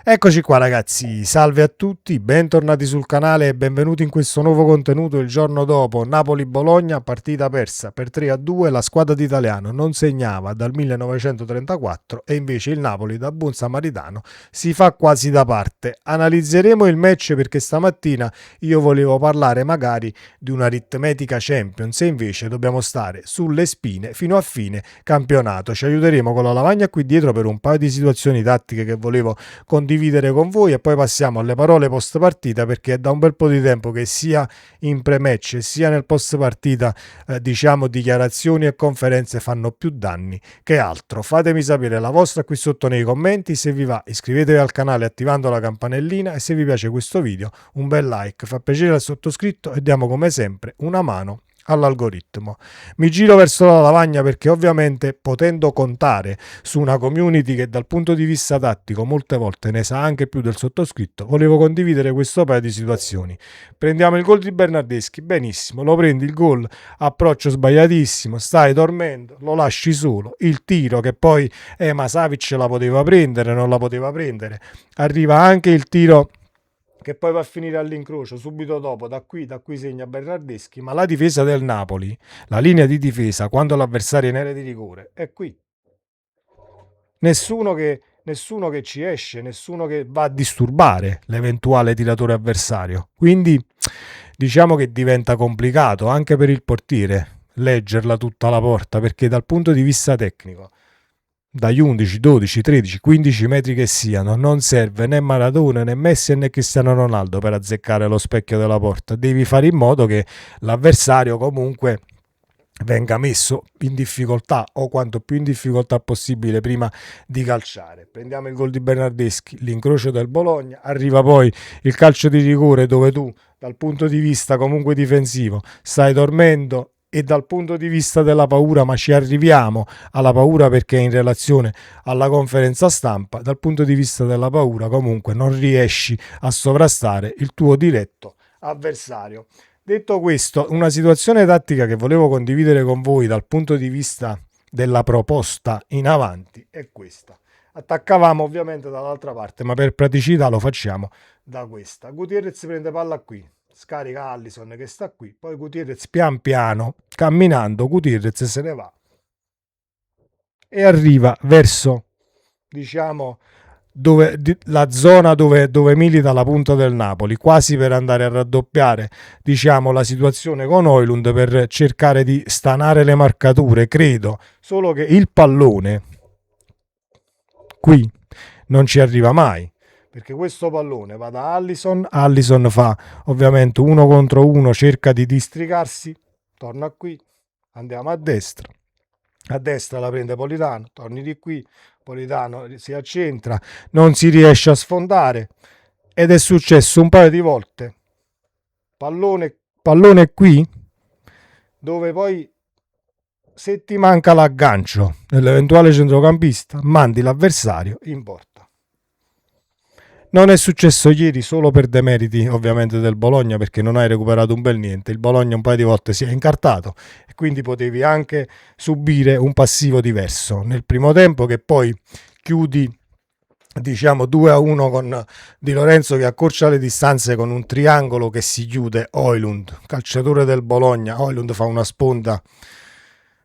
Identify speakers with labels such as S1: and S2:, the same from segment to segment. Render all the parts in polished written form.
S1: Eccoci qua ragazzi, salve a tutti, bentornati sul canale e benvenuti in questo nuovo contenuto il giorno dopo Napoli-Bologna, partita persa per 3-2, la squadra d'Italiano non segnava dal 1934 e invece il Napoli da buon samaritano si fa quasi da parte. Analizzeremo il match perché stamattina io volevo parlare magari di un'aritmetica Champions e invece dobbiamo stare sulle spine fino a fine campionato. Ci aiuteremo con la lavagna qui dietro per un paio di situazioni tattiche che volevo condividere con voi e poi passiamo alle parole post partita perché è da un bel po' di tempo che sia in pre-match sia nel post partita dichiarazioni e conferenze fanno più danni che altro. Fatemi sapere la vostra qui sotto nei commenti, se vi va iscrivetevi al canale attivando la campanellina e se vi piace questo video un bel like, fa piacere al sottoscritto e diamo come sempre una mano all'algoritmo. Mi giro verso la lavagna perché ovviamente potendo contare su una community che dal punto di vista tattico molte volte ne sa anche più del sottoscritto, volevo condividere questo paio di situazioni. Prendiamo il gol di Bernardeschi, benissimo, lo prendi il gol, approccio sbagliatissimo, stai dormendo, lo lasci solo, il tiro che poi ma Savic la poteva prendere, non la poteva prendere, arriva anche il tiro che poi va a finire all'incrocio subito dopo, da qui segna Bernardeschi, ma la difesa del Napoli, la linea di difesa quando l'avversario è in area di rigore è qui. Nessuno che ci esce, nessuno che va a disturbare l'eventuale tiratore avversario, quindi diciamo che diventa complicato anche per il portiere leggerla tutta la porta, perché dal punto di vista tecnico dagli 11, 12, 13, 15 metri che siano, non serve né Maradona né Messi né Cristiano Ronaldo per azzeccare lo specchio della porta. Devi fare in modo che l'avversario comunque venga messo in difficoltà o quanto più in difficoltà possibile prima di calciare. Prendiamo il gol di Bernardeschi, l'incrocio del Bologna, arriva poi il calcio di rigore dove tu dal punto di vista comunque difensivo stai dormendo e dal punto di vista della paura, ma ci arriviamo alla paura perché in relazione alla conferenza stampa, dal punto di vista della paura comunque non riesci a sovrastare il tuo diretto avversario. Detto questo, una situazione tattica che volevo condividere con voi dal punto di vista della proposta in avanti è questa. Attaccavamo ovviamente dall'altra parte, ma per praticità lo facciamo da questa. Gutierrez prende palla qui, scarica Allison che sta qui, poi Gutierrez pian piano, camminando, Gutierrez se ne va e arriva verso, la zona dove milita la punta del Napoli, quasi per andare a raddoppiare la situazione con Højlund per cercare di stanare le marcature, credo, solo che il pallone qui non ci arriva mai, perché questo pallone va da Allison fa ovviamente 1 contro 1, cerca di districarsi, torna qui, andiamo a destra la prende Politano, torni di qui, Politano si accentra, non si riesce a sfondare ed è successo un paio di volte, pallone qui, dove poi se ti manca l'aggancio dell'eventuale centrocampista mandi l'avversario in porta. Non è successo ieri solo per demeriti ovviamente del Bologna, perché non hai recuperato un bel niente. Il Bologna un paio di volte si è incartato e quindi potevi anche subire un passivo diverso nel primo tempo, che poi chiudi 2-1 con Di Lorenzo che accorcia le distanze con un triangolo che si chiude. Højlund, calciatore del Bologna, Højlund fa una sponda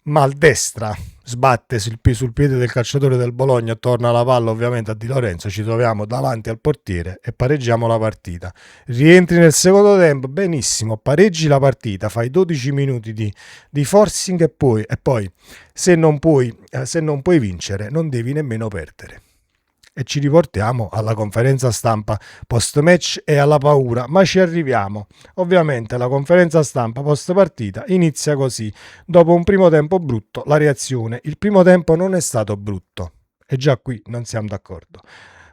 S1: maldestra, sbatte sul piede del calciatore del Bologna, torna la palla ovviamente a Di Lorenzo, ci troviamo davanti al portiere e pareggiamo la partita. Rientri nel secondo tempo, benissimo, pareggi la partita, fai 12 minuti di forcing e poi se non puoi vincere non devi nemmeno perdere. E ci riportiamo alla conferenza stampa post match e alla paura, ma ci arriviamo. Ovviamente la conferenza stampa post partita inizia così: dopo un primo tempo brutto, la reazione: il primo tempo non è stato brutto, e già qui non siamo d'accordo.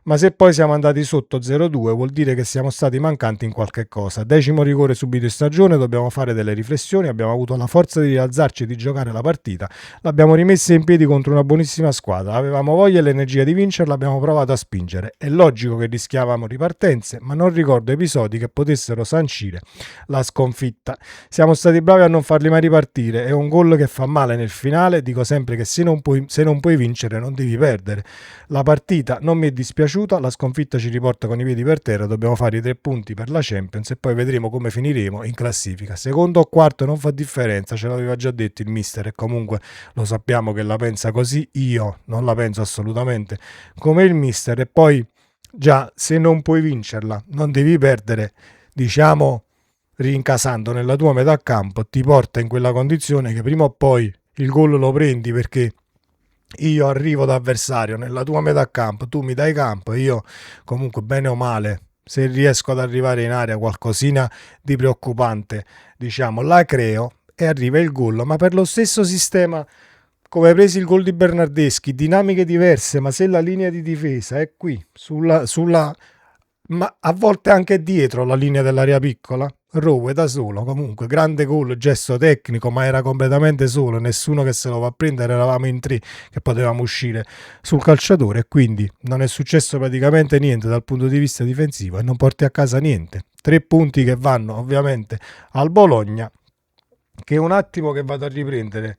S1: Ma se poi siamo andati sotto 0-2 vuol dire che siamo stati mancanti in qualche cosa. 10° rigore subito in stagione, dobbiamo fare delle riflessioni, abbiamo avuto la forza di rialzarci e di giocare la partita, l'abbiamo rimessa in piedi contro una buonissima squadra, avevamo voglia e l'energia di vincerla, abbiamo provato a spingere. È logico che rischiavamo ripartenze, ma non ricordo episodi che potessero sancire la sconfitta. Siamo stati bravi a non farli mai ripartire, è un gol che fa male nel finale, dico sempre che se non puoi vincere non devi perdere. La partita non mi è dispiaciuta, piaciuta, la sconfitta ci riporta con i piedi per terra, dobbiamo fare i 3 punti per la Champions e poi vedremo come finiremo in classifica. Secondo o quarto non fa differenza, ce l'aveva già detto il mister e comunque lo sappiamo che la pensa così, io non la penso assolutamente come il mister. E poi già, se non puoi vincerla, non devi perdere, diciamo, rincasando nella tua metà campo, ti porta in quella condizione che prima o poi il gol lo prendi, perché io arrivo da avversario nella tua metà campo, tu mi dai campo e io comunque bene o male, se riesco ad arrivare in area qualcosina di preoccupante, diciamo, la creo e arriva il gol, ma per lo stesso sistema come hai preso il gol di Bernardeschi, dinamiche diverse, ma se la linea di difesa è qui, ma a volte anche dietro la linea dell'area piccola, Rowe da solo, comunque grande gol, gesto tecnico, ma era completamente solo, nessuno che se lo va a prendere, eravamo in 3 che potevamo uscire sul calciatore e quindi non è successo praticamente niente dal punto di vista difensivo e non porti a casa niente. 3 punti che vanno ovviamente al Bologna, che è un attimo che vado a riprendere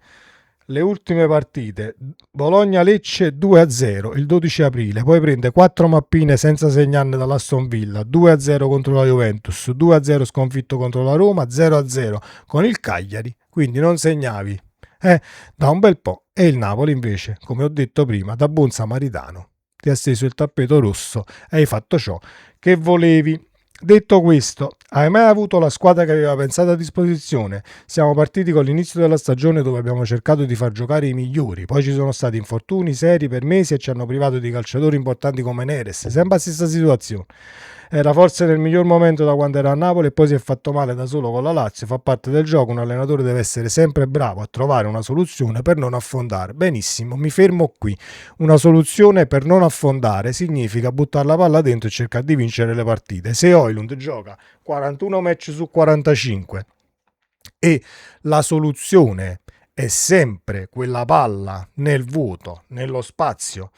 S1: le ultime partite. Bologna-Lecce 2-0 il 12 aprile, poi prende 4 mappine senza segnarne dall'Aston Villa, 2-0 contro la Juventus, 2-0 sconfitto contro la Roma, 0-0 con il Cagliari, quindi non segnavi da un bel po'. E il Napoli invece, come ho detto prima, da buon samaritano ti ha steso il tappeto rosso e hai fatto ciò che volevi. Detto questo, hai mai avuto la squadra che aveva pensato a disposizione? Siamo partiti con l'inizio della stagione dove abbiamo cercato di far giocare i migliori, poi ci sono stati infortuni seri per mesi e ci hanno privato di calciatori importanti come Neres, sempre la stessa situazione. Era forse nel miglior momento da quando era a Napoli e poi si è fatto male da solo con la Lazio, fa parte del gioco, un allenatore deve essere sempre bravo a trovare una soluzione per non affondare. Benissimo, mi fermo qui. Una soluzione per non affondare significa buttare la palla dentro e cercare di vincere le partite. Se Højlund gioca 41 match su 45 e la soluzione è sempre quella palla nel vuoto, nello spazio,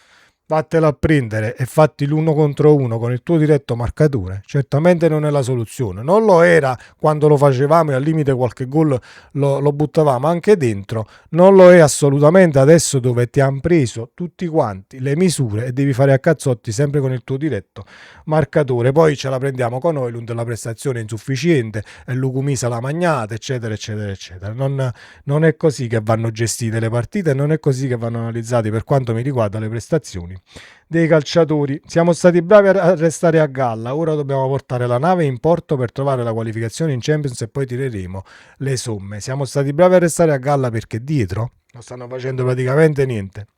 S1: vattela a prendere e fatti l'uno contro uno con il tuo diretto marcatore, certamente non è la soluzione. Non lo era quando lo facevamo e al limite qualche gol lo buttavamo anche dentro, non lo è assolutamente adesso dove ti hanno preso tutti quanti le misure e devi fare a cazzotti sempre con il tuo diretto marcatore. Poi ce la prendiamo con Højlund, la prestazione è insufficiente e Lucumisa la magnata, eccetera eccetera eccetera. Non è così che vanno gestite le partite, non è così che vanno analizzate per quanto mi riguarda le prestazioni dei calciatori. Siamo stati bravi a restare a galla, ora dobbiamo portare la nave in porto per trovare la qualificazione in Champions e poi tireremo le somme. Siamo stati bravi a restare a galla perché dietro non stanno facendo praticamente niente.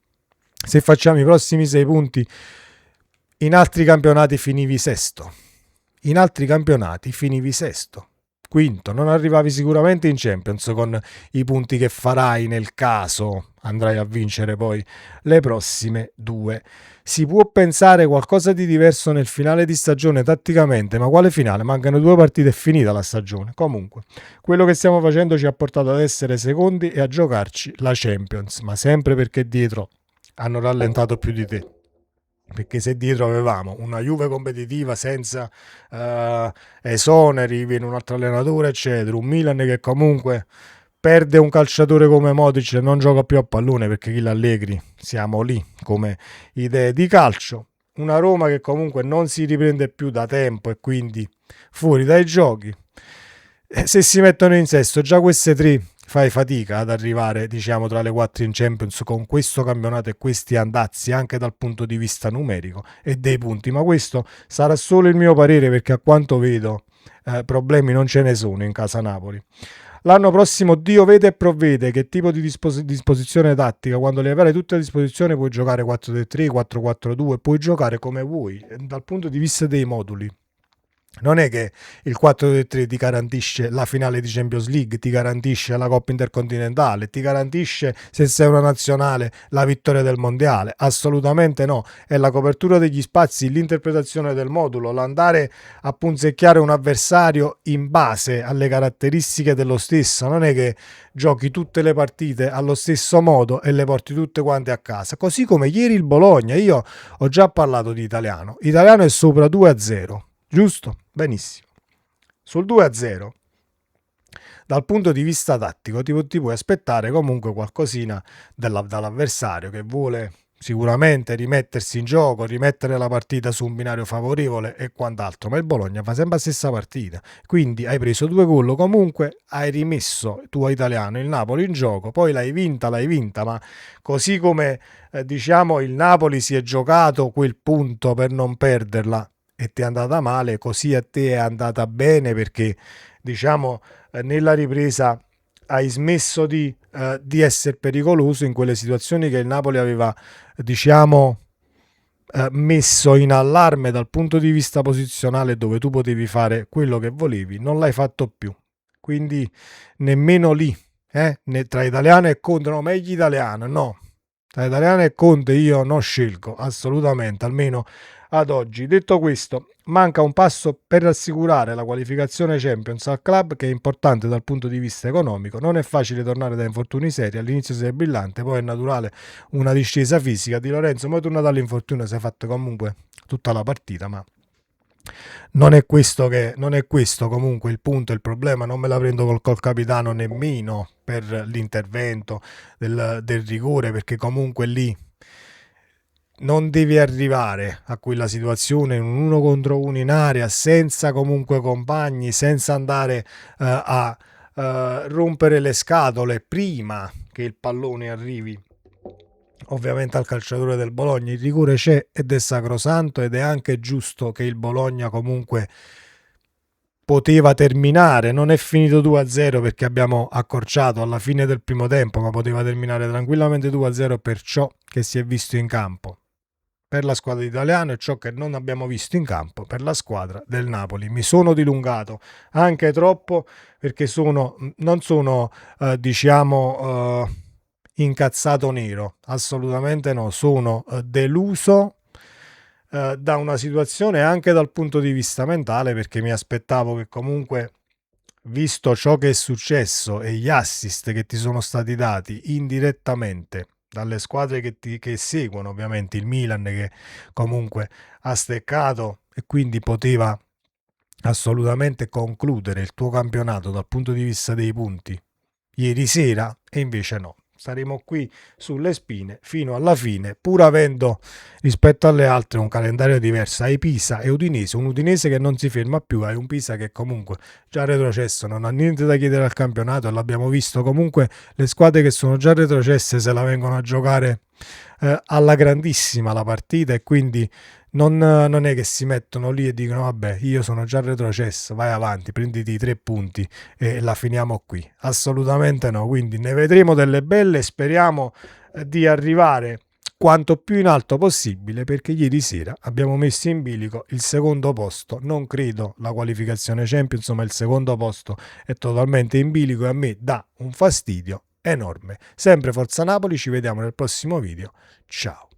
S1: Se facciamo i prossimi 6 punti in altri campionati finivi sesto, quinto, non arrivavi sicuramente in Champions con i punti che farai nel caso andrai a vincere poi le prossime 2. Si può pensare qualcosa di diverso nel finale di stagione tatticamente, ma quale finale? Mancano 2 partite e finita la stagione. Comunque, quello che stiamo facendo ci ha portato ad essere secondi e a giocarci la Champions, ma sempre perché dietro hanno rallentato più di te. Perché se dietro avevamo una Juve competitiva senza esoneri, viene un altro allenatore eccetera, un Milan che comunque perde un calciatore come Modric e non gioca più a pallone perché Achille Allegri siamo lì come idee di calcio, una Roma che comunque non si riprende più da tempo e quindi fuori dai giochi. Se si mettono in sesto già queste 3 fai fatica ad arrivare, diciamo, tra le 4 in Champions con questo campionato e questi andazzi anche dal punto di vista numerico e dei punti, ma questo sarà solo il mio parere perché a quanto vedo problemi non ce ne sono in casa Napoli. L'anno prossimo Dio vede e provvede che tipo di disposizione tattica, quando le avrai tutte a disposizione puoi giocare 4-3-3, 4-4-2, puoi giocare come vuoi dal punto di vista dei moduli. Non è che il 4-3 ti garantisce la finale di Champions League, ti garantisce la Coppa Intercontinentale, ti garantisce, se sei una nazionale, la vittoria del mondiale. Assolutamente no. È la copertura degli spazi, l'interpretazione del modulo, l'andare a punzecchiare un avversario in base alle caratteristiche dello stesso. Non è che giochi tutte le partite allo stesso modo e le porti tutte quante a casa. Così come ieri il Bologna, io ho già parlato di Italiano. Italiano è sopra 2-0. Giusto? Benissimo. Sul 2-0, dal punto di vista tattico, ti puoi aspettare comunque qualcosina dall'avversario che vuole sicuramente rimettersi in gioco, rimettere la partita su un binario favorevole e quant'altro, ma il Bologna fa sempre la stessa partita, quindi hai preso 2 gol, comunque hai rimesso tuo italiano il Napoli in gioco, poi l'hai vinta, ma così come diciamo il Napoli si è giocato quel punto per non perderla e ti è andata male, così a te è andata bene perché diciamo nella ripresa hai smesso di essere pericoloso in quelle situazioni che il Napoli aveva, diciamo, messo in allarme dal punto di vista posizionale, dove tu potevi fare quello che volevi, non l'hai fatto più. Quindi nemmeno lì, tra Italiano e Conte, no, meglio Italiano, no. Tra Italiano e Conte io non scelgo assolutamente, almeno ad oggi. Detto questo, manca un passo per assicurare la qualificazione Champions al club, che è importante dal punto di vista economico. Non è facile tornare da infortuni seri, all'inizio sei brillante, poi è naturale una discesa fisica. Di Lorenzo, ma tornato dall'infortunio, si è fatto comunque tutta la partita, ma non è questo comunque il punto, il problema. Non me la prendo col capitano nemmeno per l'intervento del rigore, perché comunque lì non devi arrivare a quella situazione in un uno contro uno in area senza comunque compagni, senza andare a rompere le scatole prima che il pallone arrivi ovviamente al calciatore del Bologna. Il rigore c'è ed è sacrosanto, ed è anche giusto che il Bologna comunque poteva terminare, non è finito 2-0 perché abbiamo accorciato alla fine del primo tempo, ma poteva terminare tranquillamente 2-0 per ciò che si è visto in campo per la squadra italiana e ciò che non abbiamo visto in campo per la squadra del Napoli. Mi sono dilungato anche troppo perché non sono incazzato nero, assolutamente no, sono deluso da una situazione anche dal punto di vista mentale, perché mi aspettavo che comunque, visto ciò che è successo e gli assist che ti sono stati dati indirettamente dalle squadre che seguono, ovviamente il Milan che comunque ha steccato e quindi poteva assolutamente concludere il tuo campionato dal punto di vista dei punti ieri sera, e invece no. Saremo qui sulle spine fino alla fine, pur avendo rispetto alle altre un calendario diverso. Hai Pisa e Udinese, un Udinese che non si ferma più, hai un Pisa che comunque già retrocesso, non ha niente da chiedere al campionato, e l'abbiamo visto comunque le squadre che sono già retrocesse se la vengono a giocare alla grandissima la partita, e quindi non è che si mettono lì e dicono vabbè, io sono già retrocesso, vai avanti, prenditi i 3 punti e la finiamo qui. Assolutamente no, quindi ne vedremo delle belle, speriamo di arrivare quanto più in alto possibile, perché ieri sera abbiamo messo in bilico il secondo posto. Non credo la qualificazione Champions, ma il secondo posto è totalmente in bilico e a me dà un fastidio enorme. Sempre Forza Napoli, ci vediamo nel prossimo video. Ciao.